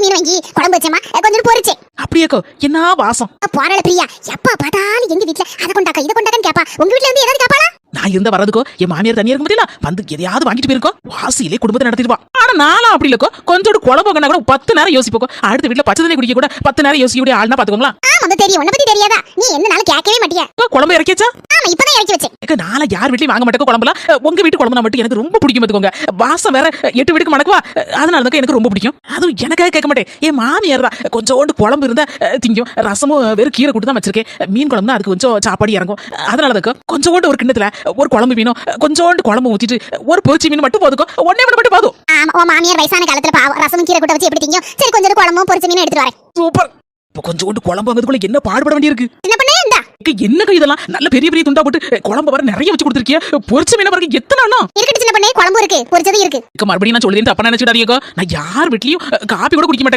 மீன் வாங்கி குழம்பு வச்சேமா, கொஞ்சம் பொரிச்சேன். அப்படியேக்கோ, என்ன வாசம். போறாள பிரியா, எப்ப பார்த்தாலும் எங்க வீட்டுல அதை கொண்டாக்கா இதை கொண்டாக்கன்னு கேப்பா. உங்க வீட்டுல இருந்து ஏதாவது கேப்பாளா? நான் இருந்தா வரதுக்கோ என் மாமியார் தனியா இருக்கும் பத்தியா வந்து எதையாவது வாங்கிட்டு போயிருக்கோம், வாசியிலே குடும்பத்தை நடத்திடுவா. ஆனா நானும் அப்படி இல்லக்கோ, கொஞ்சோடு குழம்பு கூட 10 நேரம் யோசிப்போம். அடுத்த வீட்டுல பச்சை தண்ணி குடிக்க கூட 10 நேரம் யோசிக்க ஆள்னா பாத்துக்கோங்களா. ஆமா தெரியும், உன்னை பத்தி தெரியாதா? நீ என்ன நாளும் கேட்கவே மாட்டியா? குழம்பு இறக்கியாச்சா? ஆமா இப்பதான் இறக்கி வச்சேன். நாளை யார் வீட்லயும் வாங்க மாட்டேங்க குழம்புலாம். உங்க வீட்டு குழம்புனா மட்டும் எனக்கு ரொம்ப பிடிக்கும் பாத்துக்கோங்க. வாசம் வேற 8 வீட்டுக்கு மணக்குவா, அதனால தான் எனக்கு ரொம்ப பிடிக்கும். அதுவும் எனக்காக கேட்க மாட்டேன், என் மாமியார் தான் கொஞ்சோண்டு குழம்பு இருந்தா திங்கும். ரசமும் வெறும் கீரை கூட்டு தான் வச்சிருக்கேன். மீன் குழம்புனா அதுக்கு கொஞ்சம் சாப்பாடு இறங்கும். அதனால தான் கொஞ்சோண்டு ஒரு கிண்ணத்துல ஒரு குழம்பு மீனும் கொஞ்சோண்டு குழம்பு ஊத்திட்டு ஒரு பொரிச்சி மீன் மட்டும் போதுக்கும். ஒன்னே மட்டும் போதும். ஆமா, உன் மாமியார் வயசான காலத்துல பாவம் ரசமும் கீரை கூட்ட வச்சு எப்படி திங்கும்? சரி கொஞ்சம் குழம்பும் பொரிச்ச மீனும் எடுத்துட்டு வரேன். சூப்பர். இப்போ கொஞ்சோண்டு குழம்பு வாங்குறதுக்குள்ள என்ன பாடுபட வேண்டியிருக்கு. என்ன பண்ணே இந்தா என்னக்கா இதெல்லாம் நல்ல பெரிய பெரிய துண்டா போட்டு குழம்பு வர நிறைய வச்சு கொடுத்துருக்கிய. பொரிச்ச மீன் பாருங்க எத்தனை அண்ணா இருக்கட்டு. சின்ன பண்ணே குழம்பு இருக்கு, பொரிச்சது இருக்கு. மறுபடியும் நான் சொல்லுதேன் தப்பா நினைச்சிடாதீங்க. நான் யார் வீட்லயும் காப்பி கூட குடிக்க மாட்டேன்.